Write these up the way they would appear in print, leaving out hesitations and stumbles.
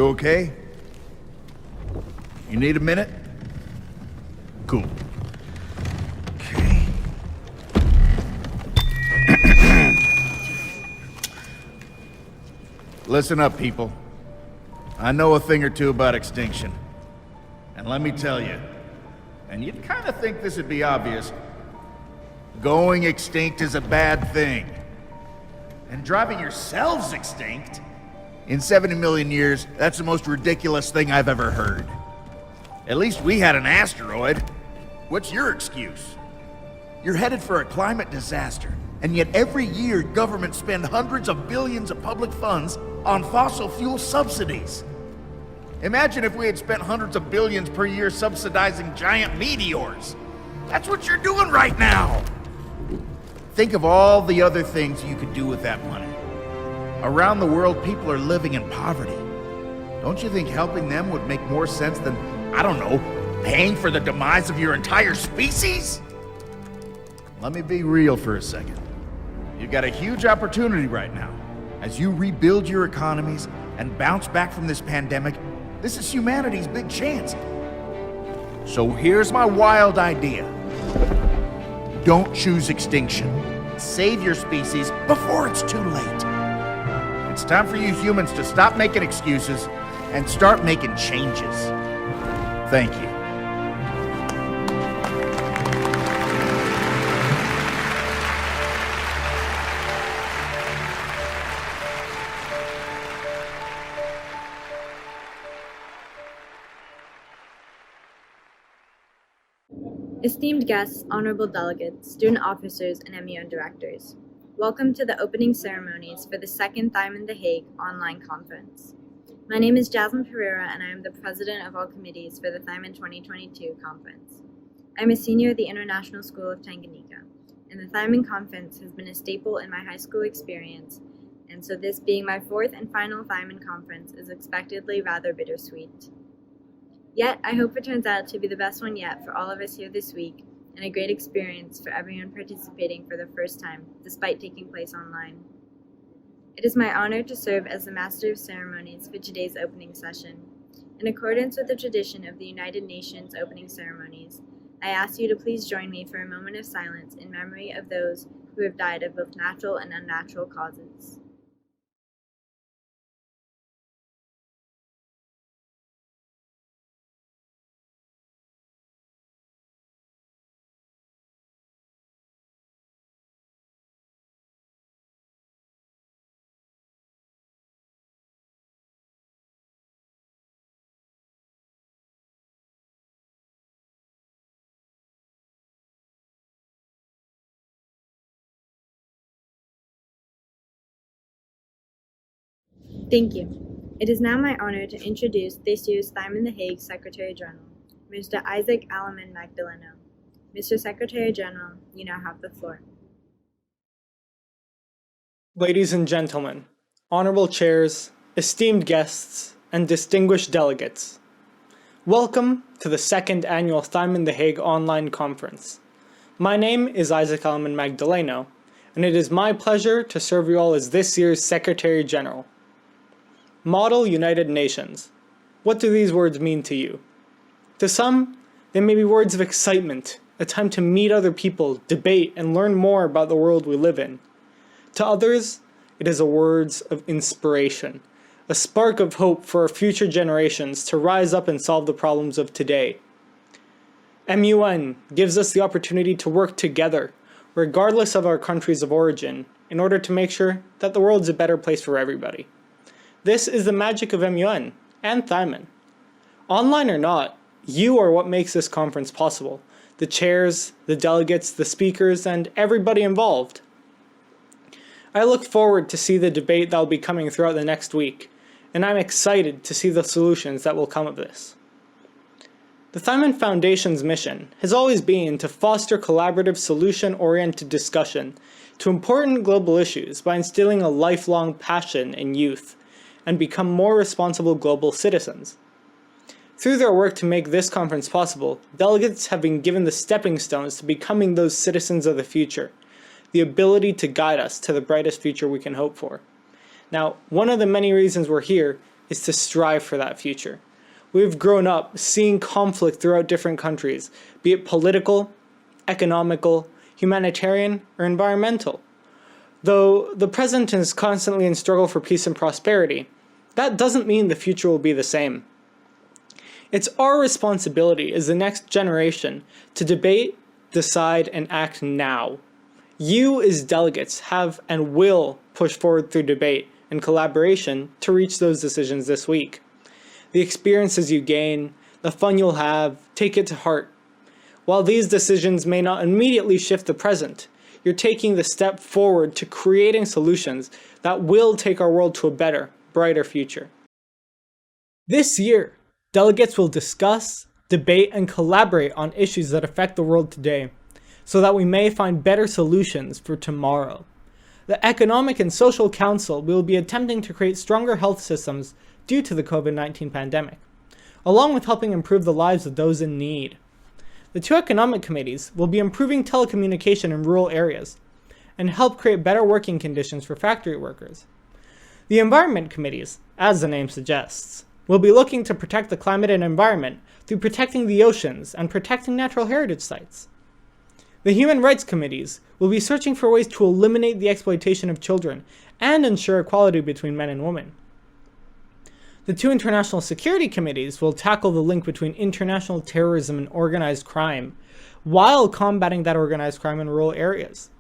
You okay? You need a minute? Cool. Okay. Listen up, people. I know a thing or two about extinction. And let me tell you, and you'd kind of think this would be obvious, going extinct is a bad thing. And driving yourselves extinct? In 70 million years, that's the most ridiculous thing I've ever heard. At least we had an asteroid. What's your excuse? You're headed for a climate disaster, and yet every year governments spend hundreds of billions of public funds on fossil fuel subsidies. Imagine if we had spent hundreds of billions per year subsidizing giant meteors. That's what you're doing right now. Think of all the other things you could do with that money. Around the world, people are living in poverty. Don't you think helping them would make more sense than, I don't know, paying for the demise of your entire species? Let me be real for a second. You've got a huge opportunity right now. As you rebuild your economies and bounce back from this pandemic, this is humanity's big chance. So here's my wild idea. Don't choose extinction. Save your species before it's too late. It's time for you humans to stop making excuses and start making changes. Thank you. Esteemed guests, honorable delegates, student officers, and MUN directors, welcome to the opening ceremonies for the second THIMUN The Hague online conference. My name is Jasmine Pereira, and I am the president of all committees for the THIMUN 2022 conference. I'm a senior at the International School of Tanganyika, and the THIMUN conference has been a staple in my high school experience, and so this being my fourth and final THIMUN conference is expectedly rather bittersweet. Yet, I hope it turns out to be the best one yet for all of us here this week, and a great experience for everyone participating for the first time, despite taking place online. It is my honor to serve as the Master of Ceremonies for today's opening session. In accordance with the tradition of the United Nations opening ceremonies, I ask you to please join me for a moment of silence in memory of those who have died of both natural and unnatural causes. Thank you. It is now my honor to introduce this year's THIMUN The Hague Secretary General, Mr. Isaac Alaman Magdaleno. Mr. Secretary General, you now have the floor. Ladies and gentlemen, honorable chairs, esteemed guests, and distinguished delegates, welcome to the second annual THIMUN The Hague online conference. My name is Isaac Alaman Magdaleno, and it is my pleasure to serve you all as this year's Secretary General. Model United Nations. What do these words mean to you? To some, they may be words of excitement, a time to meet other people, debate, and learn more about the world we live in. To others, it is a words of inspiration, a spark of hope for our future generations to rise up and solve the problems of today. MUN gives us the opportunity to work together, regardless of our countries of origin, in order to make sure that the world is a better place for everybody. This is the magic of MUN and THIMUN. Online or not, you are what makes this conference possible. The chairs, the delegates, the speakers, and everybody involved. I look forward to see the debate that will be coming throughout the next week, and I'm excited to see the solutions that will come of this. The THIMUN Foundation's mission has always been to foster collaborative, solution-oriented discussion to important global issues by instilling a lifelong passion in youth and become more responsible global citizens. Through their work to make this conference possible, delegates have been given the stepping stones to becoming those citizens of the future, the ability to guide us to the brightest future we can hope for. Now, one of the many reasons we're here is to strive for that future. We've grown up seeing conflict throughout different countries, be it political, economical, humanitarian, or environmental. Though the present is constantly in struggle for peace and prosperity, that doesn't mean the future will be the same. It's our responsibility as the next generation to debate, decide, and act now. You as delegates have and will push forward through debate and collaboration to reach those decisions this week. The experiences you gain, the fun you'll have, take it to heart. While these decisions may not immediately shift the present, you're taking the step forward to creating solutions that will take our world to a better, brighter future. This year, delegates will discuss, debate, and collaborate on issues that affect the world today, so that we may find better solutions for tomorrow. The Economic and Social Council will be attempting to create stronger health systems due to the COVID-19 pandemic, along with helping improve the lives of those in need. The two economic committees will be improving telecommunication in rural areas and help create better working conditions for factory workers. The environment committees, as the name suggests, will be looking to protect the climate and environment through protecting the oceans and protecting natural heritage sites. The human rights committees will be searching for ways to eliminate the exploitation of children and ensure equality between men and women. The two international security committees will tackle the link between international terrorism and organized crime, while combating that organized crime in rural areas.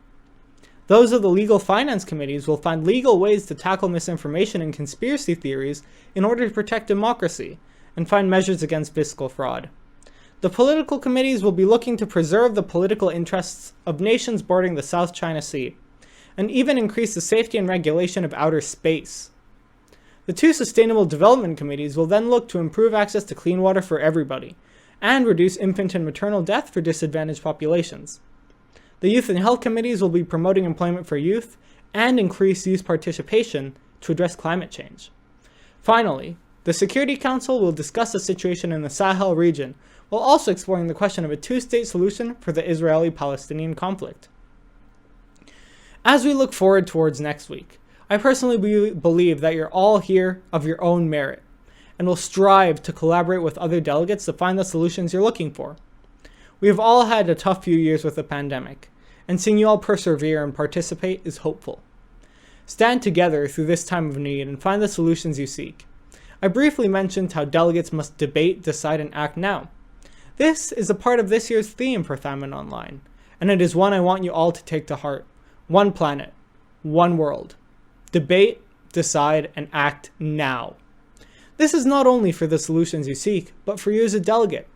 Those of the legal finance committees will find legal ways to tackle misinformation and conspiracy theories in order to protect democracy and find measures against fiscal fraud. The political committees will be looking to preserve the political interests of nations bordering the South China Sea, and even increase the safety and regulation of outer space. The two Sustainable Development Committees will then look to improve access to clean water for everybody, and reduce infant and maternal death for disadvantaged populations. The Youth and Health Committees will be promoting employment for youth, and increase youth participation to address climate change. Finally, the Security Council will discuss the situation in the Sahel region, while also exploring the question of a two-state solution for the Israeli-Palestinian conflict. As we look forward towards next week, I personally believe that you're all here of your own merit, and will strive to collaborate with other delegates to find the solutions you're looking for. We have all had a tough few years with the pandemic, and seeing you all persevere and participate is hopeful. Stand together through this time of need and find the solutions you seek. I briefly mentioned how delegates must debate, decide, and act now. This is a part of this year's theme for THIMUN Online, and it is one I want you all to take to heart. One planet, one world. Debate, decide, and act now. This is not only for the solutions you seek, but for you as a delegate.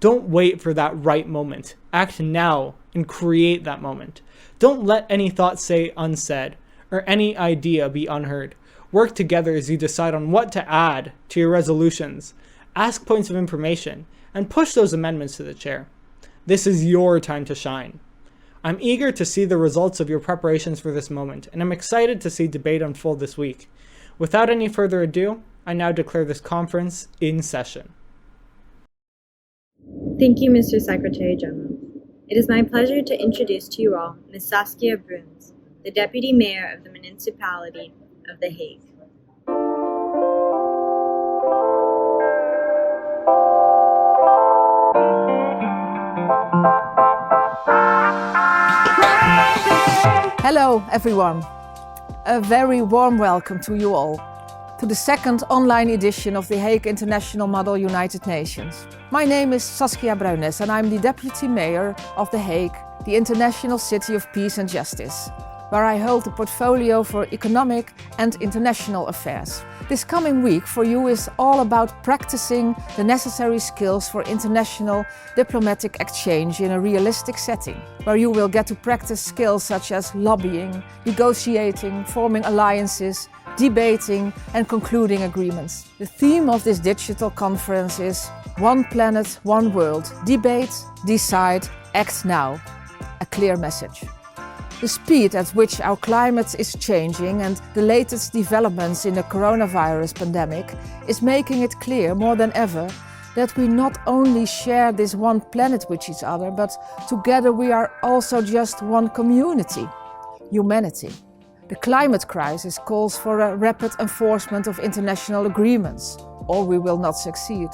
Don't wait for that right moment. Act now and create that moment. Don't let any thought stay unsaid, or any idea be unheard. Work together as you decide on what to add to your resolutions. Ask points of information, and push those amendments to the chair. This is your time to shine. I'm eager to see the results of your preparations for this moment, and I'm excited to see debate unfold this week. Without any further ado, I now declare this conference in session. Thank you, Mr. Secretary General. It is my pleasure to introduce to you all Ms. Saskia Bruns, the Deputy Mayor of the Municipality of The Hague. Hello everyone, a very warm welcome to you all to the second online edition of The Hague International Model United Nations. My name is Saskia Bruns and I'm the Deputy Mayor of The Hague, the International City of Peace and Justice, where I hold the portfolio for economic and international affairs. This coming week for you is all about practicing the necessary skills for international diplomatic exchange in a realistic setting, where you will get to practice skills such as lobbying, negotiating, forming alliances, debating and concluding agreements. The theme of this digital conference is One Planet, One World. Debate, decide, act now. A clear message. The speed at which our climate is changing and the latest developments in the coronavirus pandemic is making it clear more than ever that we not only share this one planet with each other, but together we are also just one community, humanity. The climate crisis calls for a rapid enforcement of international agreements, or we will not succeed.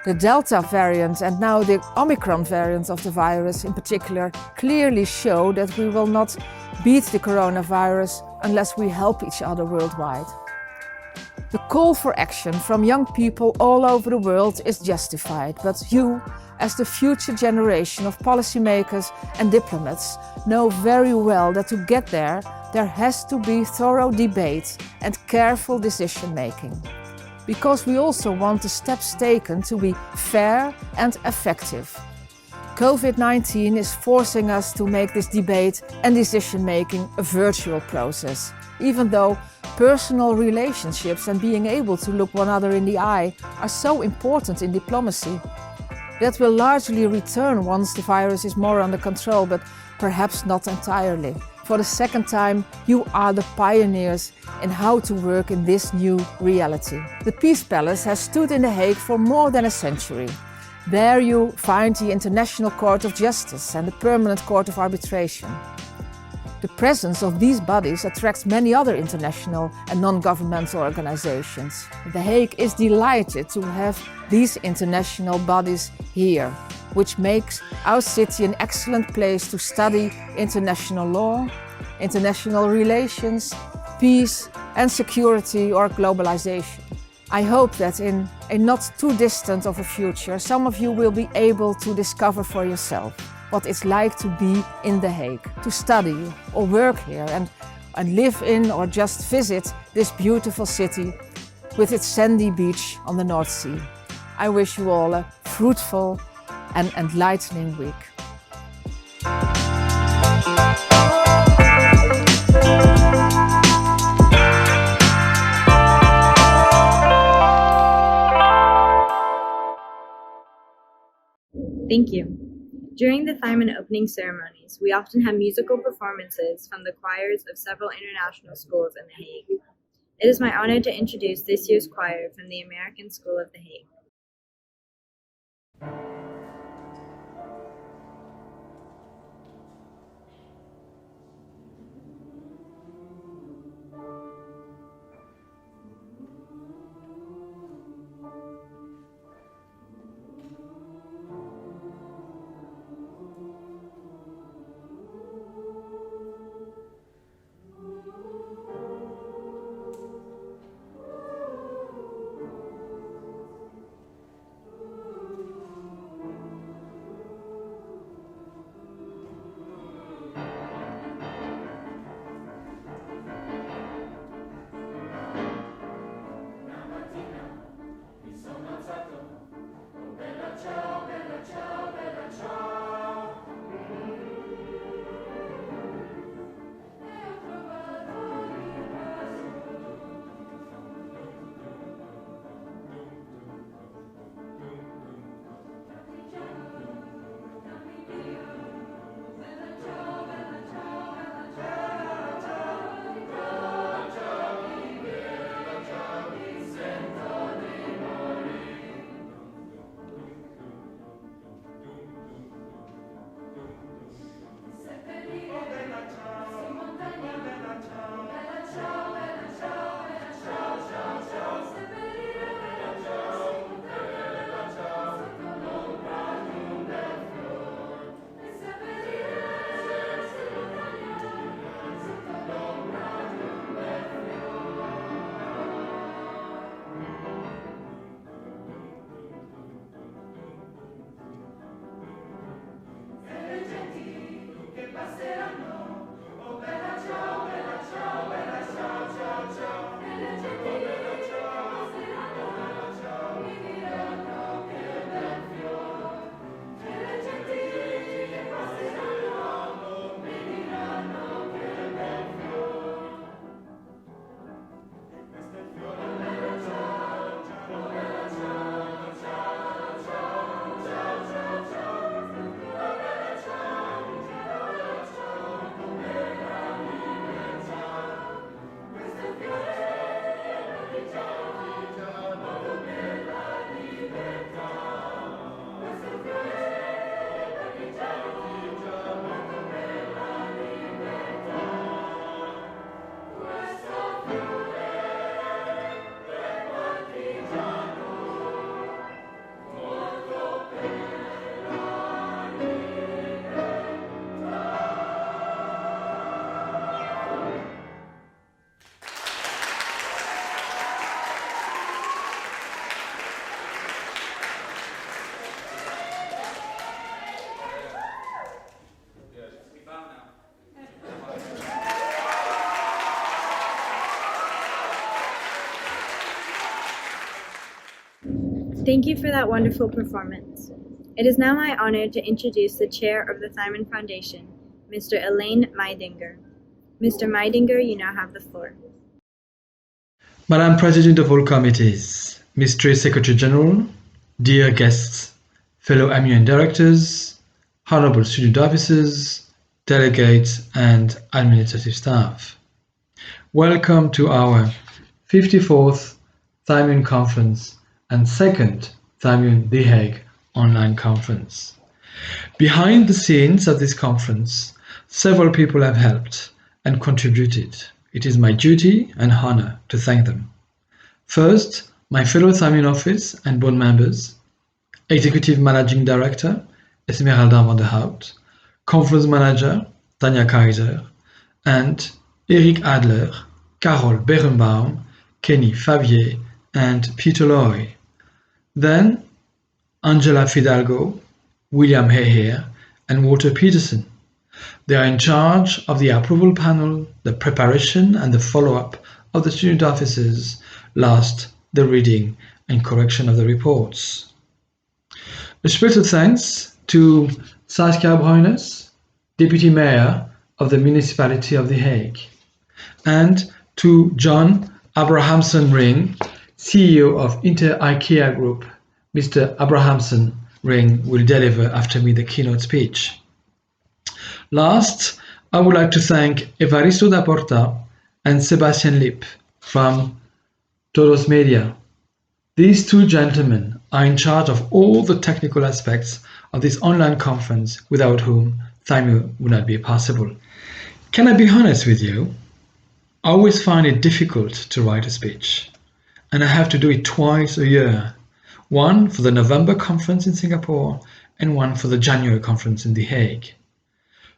The Delta variant and now the Omicron variant of the virus in particular clearly show that we will not beat the coronavirus unless we help each other worldwide. The call for action from young people all over the world is justified, but you, as the future generation of policymakers and diplomats, know very well that to get there has to be thorough debate and careful decision-making. Because we also want the steps taken to be fair and effective. COVID-19 is forcing us to make this debate and decision-making a virtual process, even though personal relationships and being able to look one another in the eye are so important in diplomacy. That will largely return once the virus is more under control, but perhaps not entirely. For the second time, you are the pioneers in how to work in this new reality. The Peace Palace has stood in The Hague for more than a century. There you find the International Court of Justice and the Permanent Court of Arbitration. The presence of these bodies attracts many other international and non-governmental organizations. The Hague is delighted to have these international bodies here, which makes our city an excellent place to study international law, international relations, peace and security or globalization. I hope that in a not too distant of a future, some of you will be able to discover for yourself what it's like to be in The Hague, to study or work here and live in or just visit this beautiful city with its sandy beach on the North Sea. I wish you all a fruitful and enlightening week. Thank you. During the THIMUN opening ceremonies, we often have musical performances from the choirs of several international schools in The Hague. It is my honor to introduce this year's choir from the American School of The Hague. Thank you for that wonderful performance. It is now my honor to introduce the chair of the THIMUN Foundation, Mr. Elaine Meidinger. Mr. Meidinger, you now have the floor. Madam President of all committees, Mr. Secretary General, dear guests, fellow MUN directors, honorable student officers, delegates, and administrative staff. Welcome to our 54th THIMUN Conference and second THIMUN The Hague online conference. Behind the scenes of this conference, several people have helped and contributed. It is my duty and honor to thank them. First, my fellow THIMUN office and board members, Executive Managing Director Esmeralda van der Hout, Conference Manager Tanya Kaiser, and Eric Adler, Carol Berenbaum, Kenny Favier, and Peter Loy. Then, Angela Fidalgo, William Heher, and Walter Peterson. They are in charge of the approval panel, the preparation and the follow-up of the student officers, last the reading and correction of the reports. A special thanks to Saskia Bruines, Deputy Mayor of the Municipality of The Hague, and to John Abrahamson Ring, CEO of Inter IKEA Group. Mr. Abrahamson Ring will deliver after me the keynote speech. Last, I would like to thank Evaristo da Porta and Sebastian Lipp from Todos Media. These two gentlemen are in charge of all the technical aspects of this online conference, without whom THIMUN would not be possible. Can I be honest with you? I always find it difficult to write a speech, and I have to do it twice a year. One for the November conference in Singapore and one for the January conference in The Hague.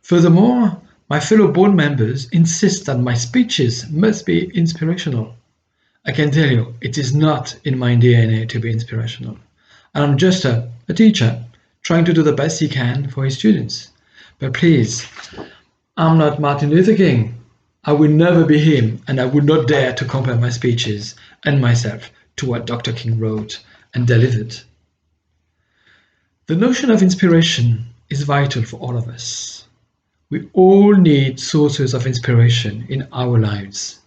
Furthermore, my fellow board members insist that my speeches must be inspirational. I can tell you, it is not in my DNA to be inspirational. And I'm just a teacher trying to do the best he can for his students. But please, I'm not Martin Luther King. I will never be him, and I would not dare to compare my speeches and myself to what Dr. King wrote and delivered. The notion of inspiration is vital for all of us. We all need sources of inspiration in our lives.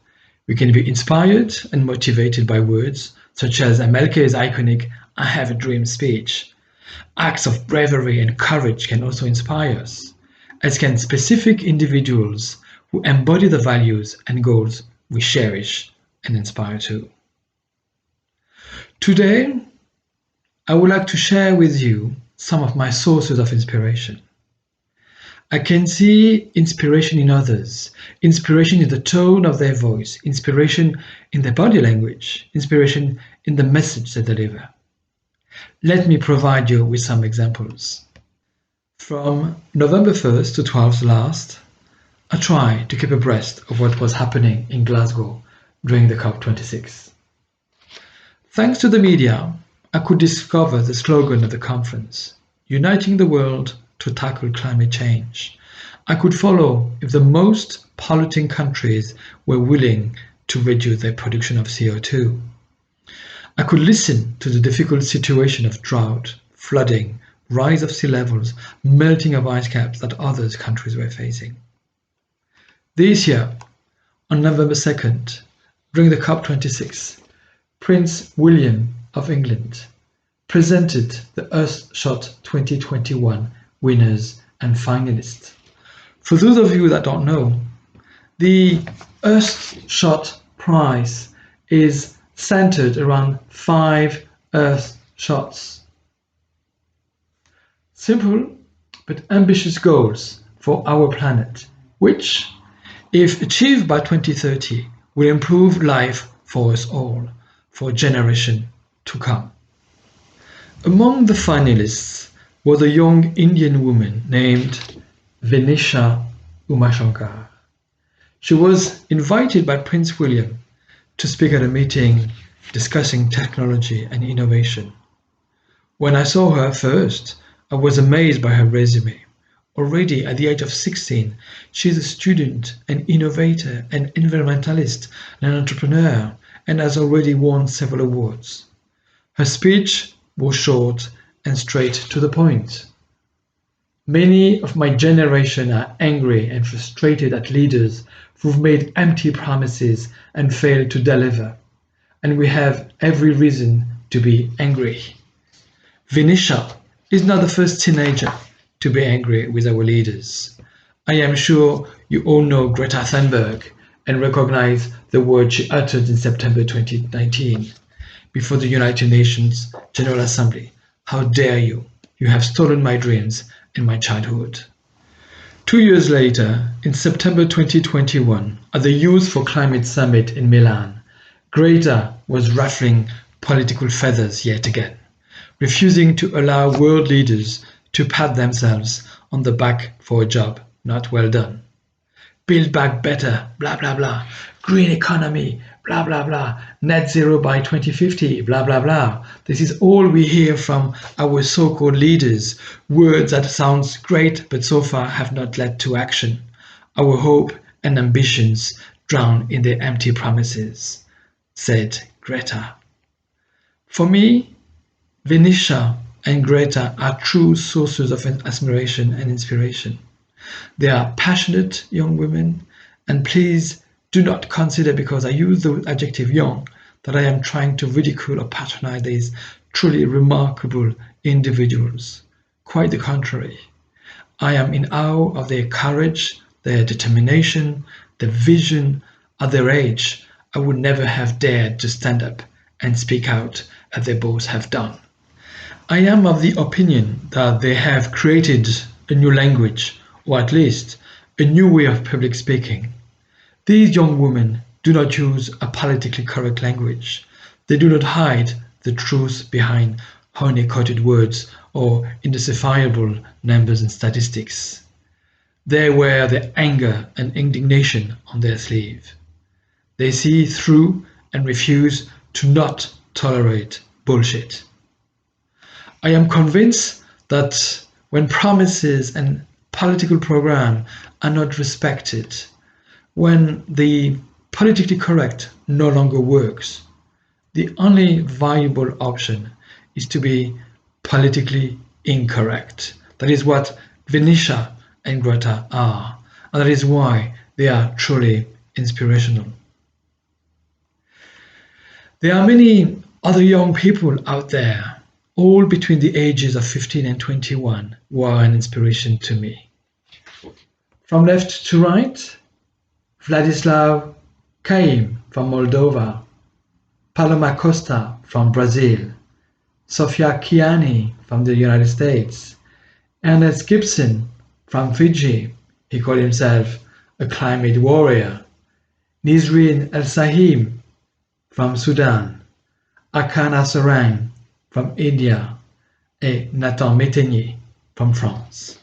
We can be inspired and motivated by words such as MLK's iconic "I have a dream" speech. Acts of bravery and courage can also inspire us, as can specific individuals who embody the values and goals we cherish and inspire to. Today, I would like to share with you some of my sources of inspiration. I can see inspiration in others, inspiration in the tone of their voice, inspiration in their body language, inspiration in the message they deliver. Let me provide you with some examples. From November 1st to 12th last, I tried to keep abreast of what was happening in Glasgow during the COP26. Thanks to the media, I could discover the slogan of the conference, uniting the world to tackle climate change. I could follow if the most polluting countries were willing to reduce their production of CO2. I could listen to the difficult situation of drought, flooding, rise of sea levels, melting of ice caps that other countries were facing. This year, on November 2nd, during the COP26, Prince William of England presented the Earthshot 2021 winners and finalists. For those of you that don't know, the Earthshot prize is centered around 5 Earth shots. Simple but ambitious goals for our planet, which, if achieved by 2030, will improve life for us all, for a generation to come. Among the finalists was a young Indian woman named Venetia Umashankar. She was invited by Prince William to speak at a meeting discussing technology and innovation. When I saw her first, I was amazed by her resume. Already at the age of 16, she is a student, an innovator, an environmentalist, and an entrepreneur, and has already won several awards. Her speech was short and straight to the point. Many of my generation are angry and frustrated at leaders who've made empty promises and failed to deliver, and we have every reason to be angry. Venetia is not the first teenager to be angry with our leaders. I am sure you all know Greta Thunberg and recognize the words she uttered in September 2019 before the United Nations General Assembly. How dare you? You have stolen my dreams and my childhood. 2 years later, in September 2021, at the Youth for Climate Summit in Milan, Greta was ruffling political feathers yet again, refusing to allow world leaders to pat themselves on the back for a job not well done. Build back better, blah blah blah. Green economy, blah blah blah. Net zero by 2050, blah blah blah. This is all we hear from our so-called leaders, words that sounds great but so far have not led to action. Our hope and ambitions drown in their empty promises, said Greta. For me, Venetia and Greta are true sources of admiration and inspiration. They are passionate young women, and please do not consider because I use the adjective young that I am trying to ridicule or patronize these truly remarkable individuals. Quite the contrary. I am in awe of their courage, their determination, their vision. At their age, I would never have dared to stand up and speak out as they both have done. I am of the opinion that they have created a new language, or at least a new way of public speaking. These young women do not use a politically correct language. They do not hide the truth behind honey-coated words or indecipherable numbers and statistics. They wear their anger and indignation on their sleeve. They see through and refuse to not tolerate bullshit. I am convinced that when promises and political programs are not respected, when the politically correct no longer works, the only viable option is to be politically incorrect. That is what Venetia and Greta are, and that is why they are truly inspirational. There are many other young people out there, all between the ages of 15 and 21, who are an inspiration to me. From left to right, Vladislav Kaim from Moldova, Paloma Costa from Brazil, Sofia Kiani from the United States, Ernest Gibson from Fiji, he called himself a climate warrior, Nizrin El Sahim from Sudan, Akana Sarang from India, and Nathan Metenier from France.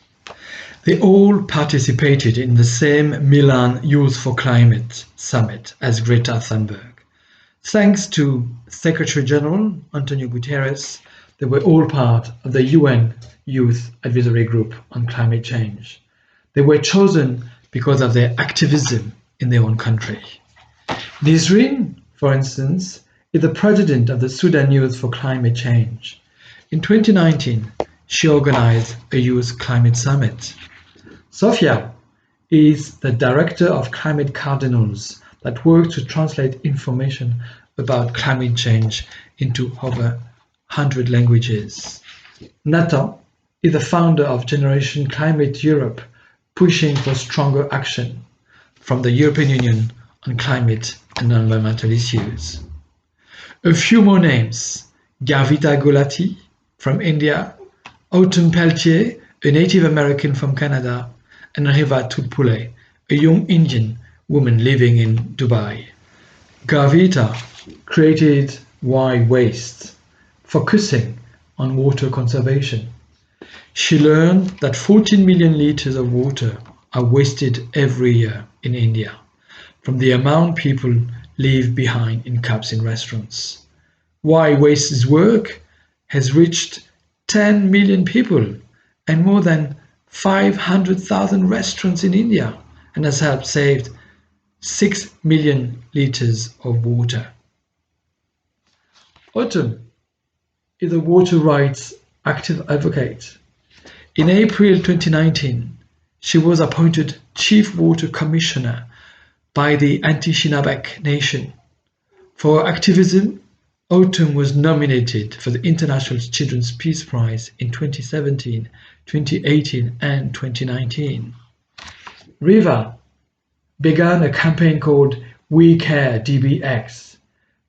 They all participated in the same Milan Youth for Climate Summit as Greta Thunberg. Thanks to Secretary General Antonio Guterres, they were all part of the UN Youth Advisory Group on Climate Change. They were chosen because of their activism in their own country. Nizrin, for instance, is the president of the Sudan Youth for Climate Change. In 2019, she organized a youth climate summit. Sofia is the director of Climate Cardinals that work to translate information about climate change into over 100 languages. Nathan is the founder of Generation Climate Europe, pushing for stronger action from the European Union on climate and environmental issues. A few more names: Gavita Gulati from India, Autumn Peltier, a Native American from Canada, and Riva Tulpule, a young Indian woman living in Dubai. Gavita created Why Waste, focusing on water conservation. She learned that 14 million liters of water are wasted every year in India, from the amount people leave behind in cups in restaurants. Why Waste's work has reached 10 million people and more than 500,000 restaurants in India, and has helped save 6 million liters of water. Autumn is a water rights active advocate. In April 2019, she was appointed Chief Water Commissioner by the Anti-Shinabak Nation. For her activism, Autumn was nominated for the International Children's Peace Prize in 2017, 2018, and 2019. Riva began a campaign called We Care DBX.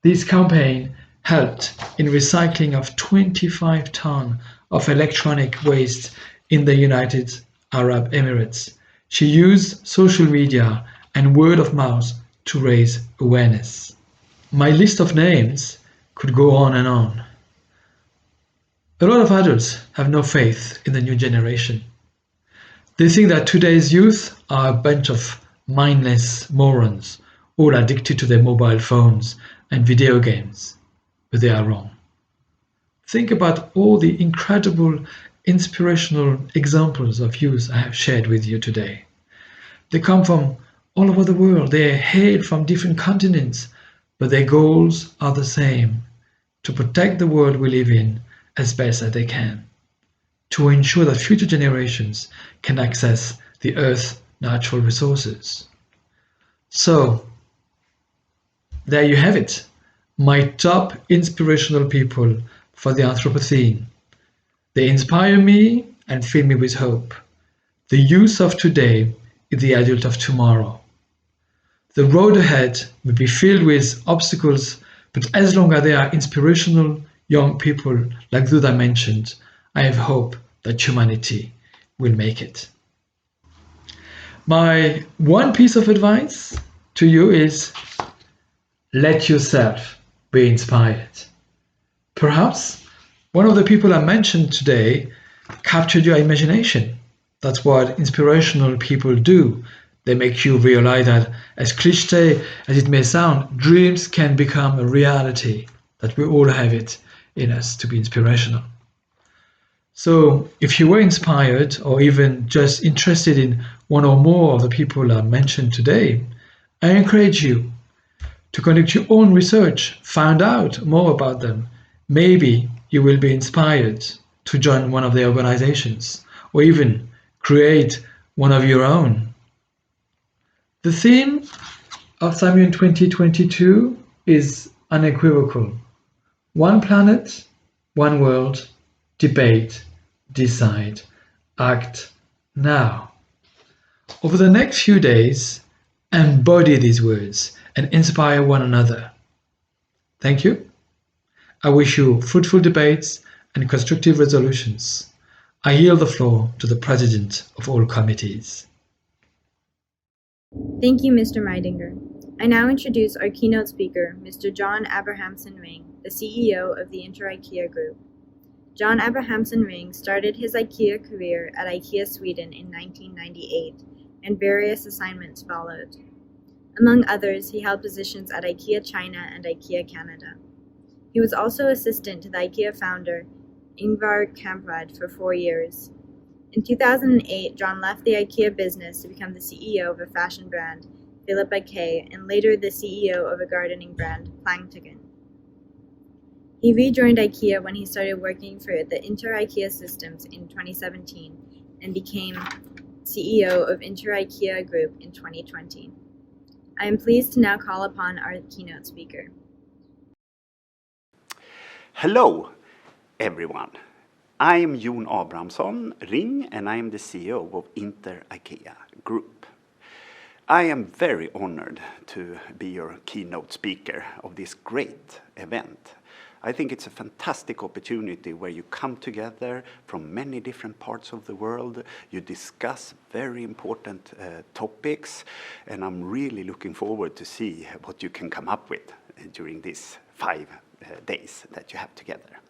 This campaign helped in recycling of 25 tons of electronic waste in the United Arab Emirates. She used social media and word of mouth to raise awareness. My list of names could go on and on. A lot of adults have no faith in the new generation. They think that today's youth are a bunch of mindless morons, all addicted to their mobile phones and video games. But they are wrong. Think about all the incredible, inspirational examples of youth I have shared with you today. They come from all over the world. They hail from different continents, but their goals are the same: to protect the world we live in as best as they can, to ensure that future generations can access the Earth's natural resources. So, there you have it, my top inspirational people for the Anthropocene. They inspire me and fill me with hope. The youth of today is the adult of tomorrow. The road ahead will be filled with obstacles, but as long as they are inspirational young people like those I mentioned, I have hope that humanity will make it. My one piece of advice to you is let yourself be inspired. Perhaps one of the people I mentioned today captured your imagination. That's what inspirational people do. They make you realize that, as cliche as it may sound, dreams can become a reality, that we all have it in us to be inspirational. So if you were inspired or even just interested in one or more of the people I mentioned today, I encourage you to conduct your own research, find out more about them. Maybe you will be inspired to join one of their organizations or even create one of your own. The theme of THIMUN 2022 is unequivocal. One planet, one world, debate, decide, act now. Over the next few days, embody these words and inspire one another. Thank you. I wish you fruitful debates and constructive resolutions. I yield the floor to the President of all committees. Thank you, Mr. Meidinger. I now introduce our keynote speaker, Mr. John Abrahamson Ring, the CEO of the Inter-IKEA Group. John Abrahamson Ring started his IKEA career at IKEA Sweden in 1998, and various assignments followed. Among others, he held positions at IKEA China and IKEA Canada. He was also assistant to the IKEA founder, Ingvar Kamprad, for 4 years. In 2008, John left the IKEA business to become the CEO of a fashion brand, Philip IK, and later the CEO of a gardening brand, Plantagen. He rejoined IKEA when he started working for the Inter-IKEA Systems in 2017 and became CEO of Inter-IKEA Group in 2020. I am pleased to now call upon our keynote speaker. Hello, everyone. I am Jon Abrahamson Ring, and I am the CEO of Inter-IKEA Group. I am very honored to be your keynote speaker of this great event. I think it's a fantastic opportunity where you come together from many different parts of the world, you discuss very important topics, and I'm really looking forward to see what you can come up with during these 5 days that you have together.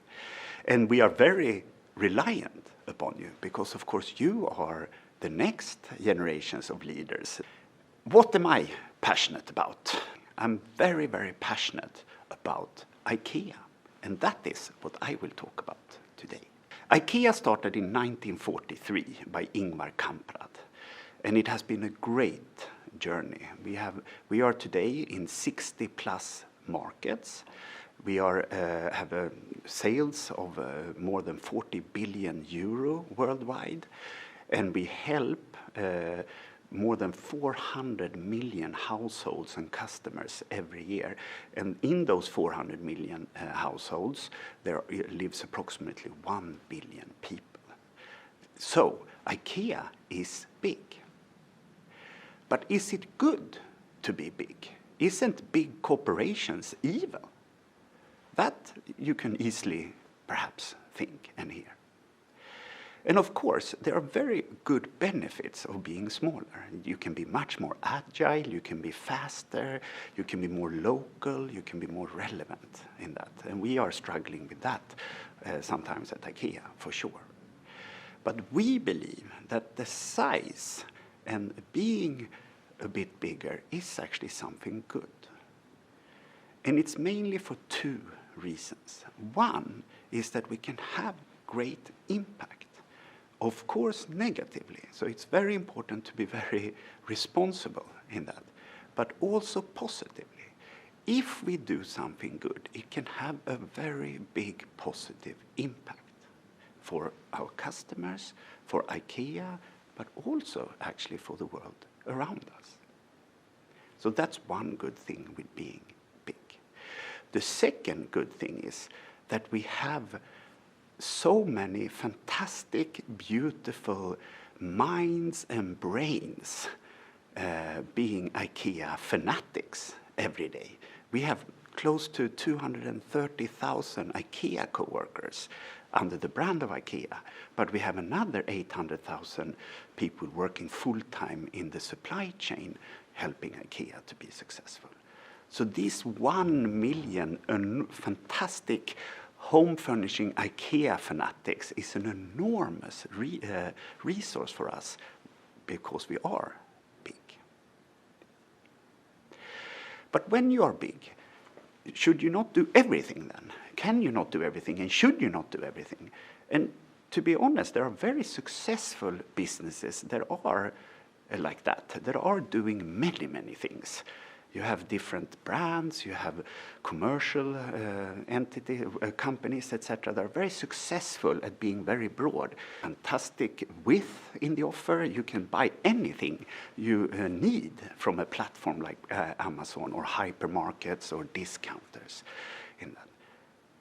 And we are very reliant upon you because, of course, you are the next generations of leaders. What am I passionate about? I'm very, very passionate about IKEA. And that is what I will talk about today. IKEA started in 1943 by Ingvar Kamprad, and it has been a great journey. We are today in 60+ markets. We have sales of more than 40 billion euro worldwide, and we help more than 400 million households and customers every year. And in those 400 million households, there lives approximately 1 billion people. So IKEA is big. But is it good to be big? Isn't big corporations evil? That you can easily perhaps think and hear. And of course, there are very good benefits of being smaller. You can be much more agile, you can be faster, you can be more local, you can be more relevant in that. And we are struggling with that sometimes at IKEA, for sure. But we believe that the size and being a bit bigger is actually something good. And it's mainly for two reasons. One is that we can have great impact. Of course, negatively. So it's very important to be very responsible in that, but also positively. If we do something good, it can have a very big positive impact for our customers, for IKEA, but also actually for the world around us. So that's one good thing with being big. The second good thing is that we have so many fantastic, beautiful minds and brains being IKEA fanatics every day. We have close to 230,000 IKEA co-workers under the brand of IKEA, but we have another 800,000 people working full-time in the supply chain helping IKEA to be successful. So these 1 million fantastic home furnishing IKEA fanatics is an enormous resource for us because we are big. But when you are big, should you not do everything then? Can you not do everything, and should you not do everything? And to be honest, there are very successful businesses that are like that are doing many, many things. You have different brands, you have commercial companies, etc. that are very successful at being very broad. Fantastic width in the offer. You can buy anything you need from a platform like Amazon or hypermarkets or discounters. In that.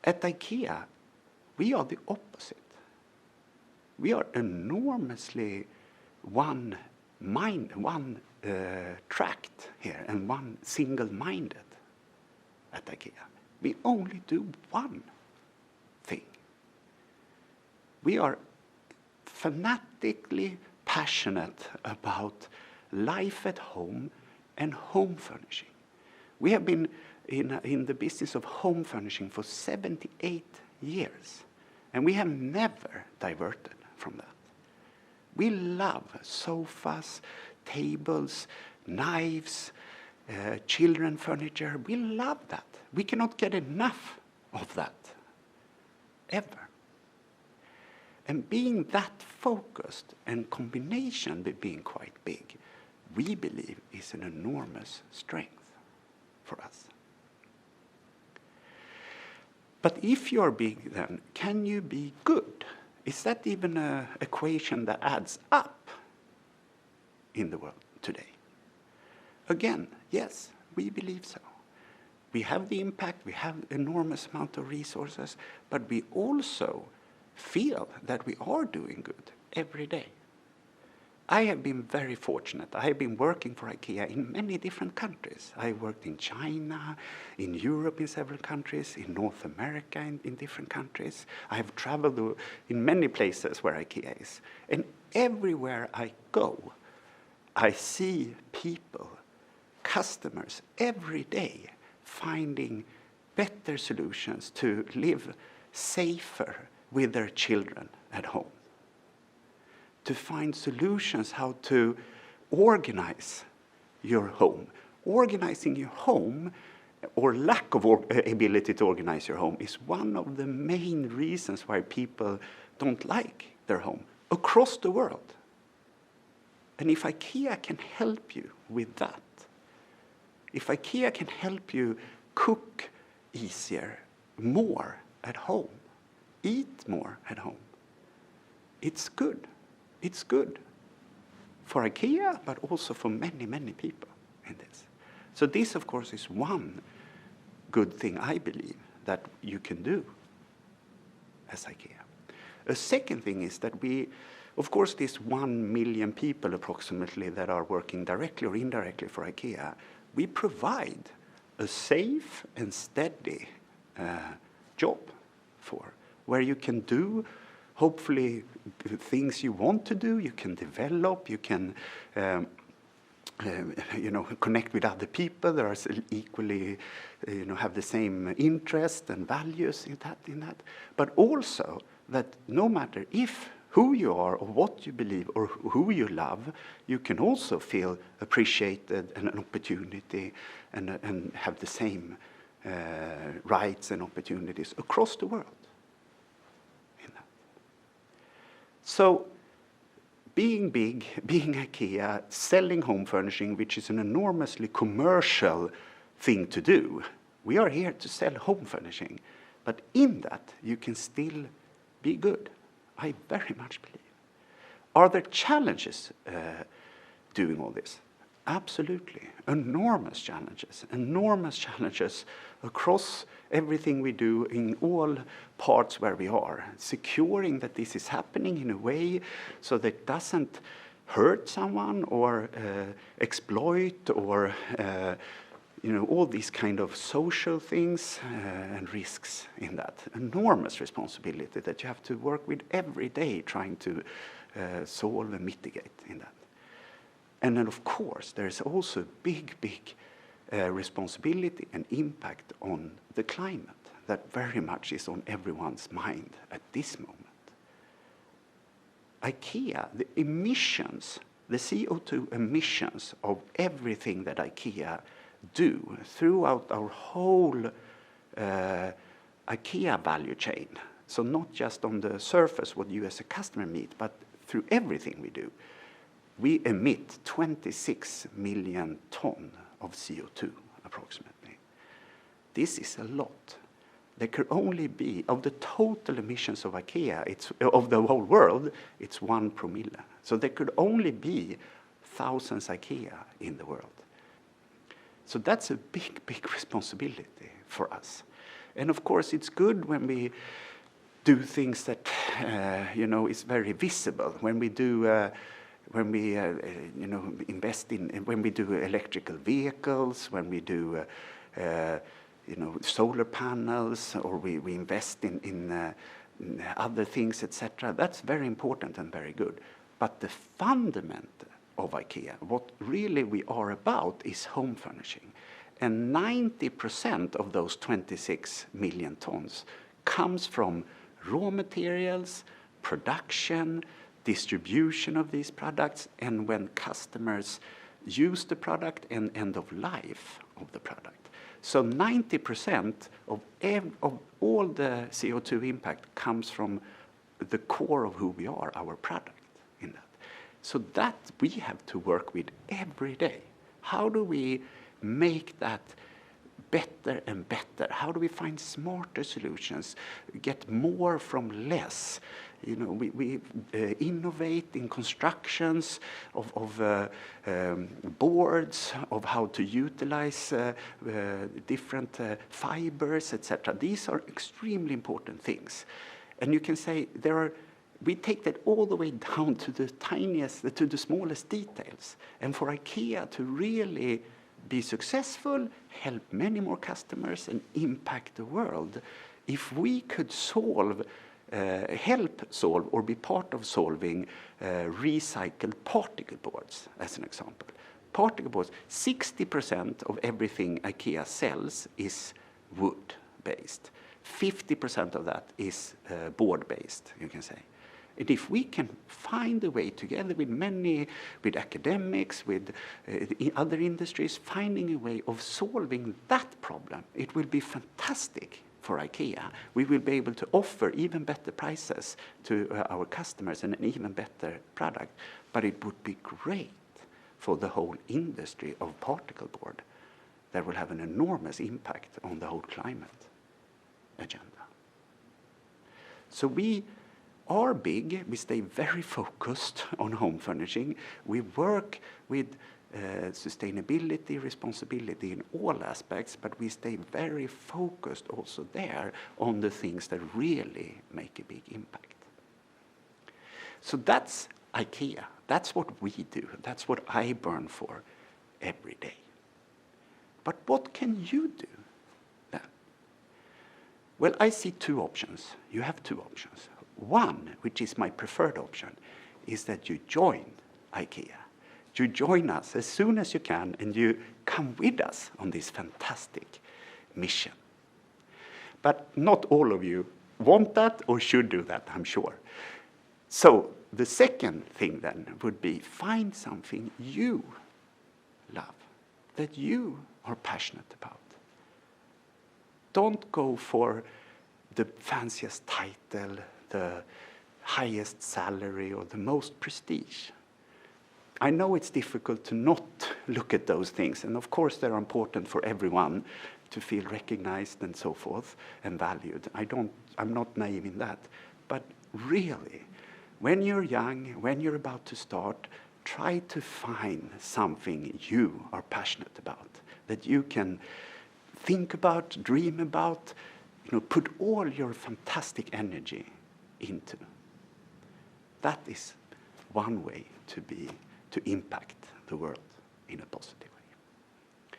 At IKEA, we are the opposite. We are enormously tracked here and one single-minded at IKEA. We only do one thing. We are fanatically passionate about life at home and home furnishing. We have been in the business of home furnishing for 78 years, and we have never diverted from that. We love sofas, tables, knives, children furniture. We love that. We cannot get enough of that, ever. And being that focused and combination with being quite big, we believe is an enormous strength for us. But if you're big, then can you be good? Is that even an equation that adds up in the world today? Again, yes, we believe so. We have the impact, we have enormous amount of resources, but we also feel that we are doing good every day. I have been very fortunate. I have been working for IKEA in many different countries. I worked in China, in Europe in several countries, in North America in different countries. I have traveled in many places where IKEA is. And everywhere I go, I see people, customers, every day finding better solutions to live safer with their children at home. To find solutions how to organize your home. Organizing your home, or lack of ability to organize your home, is one of the main reasons why people don't like their home across the world. And if IKEA can help you with that, if IKEA can help you cook easier, more at home. Eat more at home. It's good. It's good for IKEA, but also for many, many people in this. So this, of course, is one good thing I believe that you can do as IKEA. A second thing is that we, of course, this 1 million people approximately that are working directly or indirectly for IKEA, we provide a safe and steady job for, where you can do hopefully things you want to do, you can develop, you can connect with other people that are equally, have the same interest and values in that. But also that no matter who you are or what you believe or who you love, you can also feel appreciated and an opportunity and have the same rights and opportunities across the world. So being big, being IKEA, selling home furnishing, which is an enormously commercial thing to do, we are here to sell home furnishing. But in that, you can still be good. I very much believe. Are there challenges doing all this? Absolutely. Enormous challenges across everything we do in all parts where we are. Securing that this is happening in a way so that it doesn't hurt someone or exploit or all these kind of social things and risks in that. Enormous responsibility that you have to work with every day trying to solve and mitigate in that. And then, of course, there is also big responsibility and impact on the climate that very much is on everyone's mind at this moment. IKEA, the emissions, the CO2 emissions of everything that IKEA do throughout our whole IKEA value chain, so not just on the surface what you as a customer meet, but through everything we do, we emit 26 million tons of CO2 approximately. This is a lot. There could only be, of the total emissions of IKEA, of the whole world, it's 1 promille. So there could only be thousands IKEA in the world. So that's a big responsibility for us. And of course, it's good when we do things that, is very visible. When we do invest in, when we do electrical vehicles, when we do, solar panels, or we invest in other things, etc. That's very important and very good. But the fundament of IKEA, what really we are about, is home furnishing. And 90% of those 26 million tons comes from raw materials, production, distribution of these products, and when customers use the product and end of life of the product. So 90% of all the CO2 impact comes from the core of who we are, our product in that. So that we have to work with every day. How do we make that better and better? How do we find smarter solutions, get more from less? We innovate in constructions of boards, of how to utilize different fibers, etc. These are extremely important things. And you can say we take that all the way down to the tiniest, to the smallest details. And for IKEA to really be successful, help many more customers, and impact the world, if we could help solve or be part of solving recycled particle boards, as an example. Particle boards, 60% of everything IKEA sells is wood-based. 50% of that is board-based, you can say. And if we can find a way together with academics, with other industries, finding a way of solving that problem, it will be fantastic for IKEA. We will be able to offer even better prices to our customers and an even better product. But it would be great for the whole industry of particle board that will have an enormous impact on the whole climate. agenda. So we are big, we stay very focused on home furnishing. We work with sustainability, responsibility in all aspects, but we stay very focused also there on the things that really make a big impact. So that's IKEA. That's what we do. That's what I burn for every day. But what can you do then? Well, I see two options. You have two options. One, which is my preferred option, is that you join IKEA. You join us as soon as you can and you come with us on this fantastic mission. But not all of you want that or should do that, I'm sure. So the second thing then would be find something you love, that you are passionate about. Don't go for the fanciest title, the highest salary, or the most prestige. I know it's difficult to not look at those things, and of course they're important for everyone to feel recognized and so forth and valued. I'm not naive in that. But really, when you're young, when you're about to start, try to find something you are passionate about, that you can think about, dream about, put all your fantastic energy into. That is one way to impact the world in a positive way.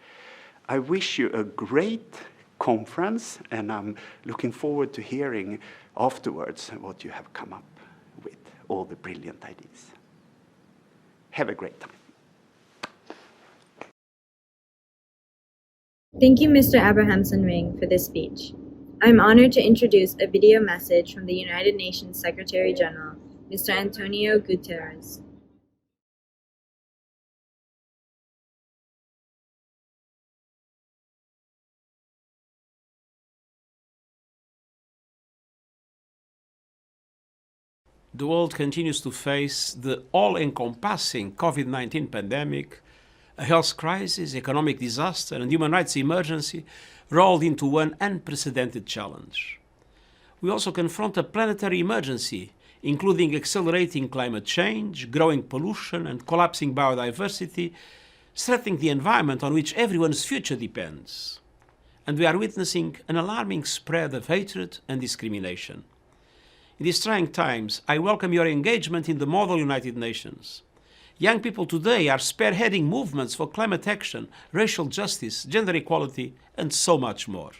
I wish you a great conference, and I'm looking forward to hearing afterwards what you have come up with, all the brilliant ideas. Have a great time. Thank you, Mr. Abrahamson Ring, for this speech. I'm honored to introduce a video message from the United Nations Secretary General, Mr. Antonio Guterres. The world continues to face the all-encompassing COVID-19 pandemic, a health crisis, economic disaster, and human rights emergency rolled into one unprecedented challenge. We also confront a planetary emergency, including accelerating climate change, growing pollution, and collapsing biodiversity, threatening the environment on which everyone's future depends. And we are witnessing an alarming spread of hatred and discrimination. In these trying times, I welcome your engagement in the Model United Nations. Young people today are spearheading movements for climate action, racial justice, gender equality, and so much more.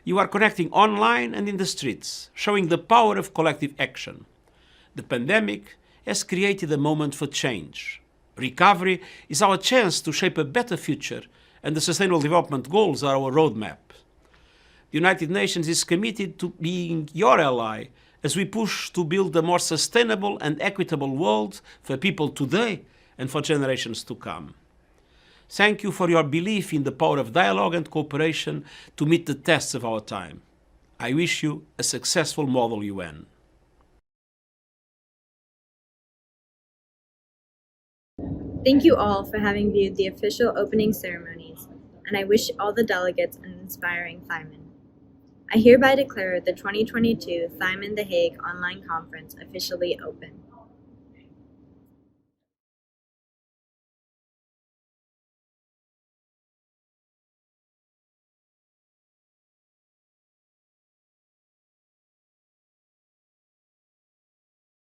You are connecting online and in the streets, showing the power of collective action. The pandemic has created a moment for change. Recovery is our chance to shape a better future, and the Sustainable Development Goals are our roadmap. The United Nations is committed to being your ally as we push to build a more sustainable and equitable world for people today and for generations to come. Thank you for your belief in the power of dialogue and cooperation to meet the tests of our time. I wish you a successful Model UN. Thank you all for having viewed the official opening ceremonies, and I wish all the delegates an inspiring THIMUN. I hereby declare the 2022 THIMUN The Hague online conference officially open.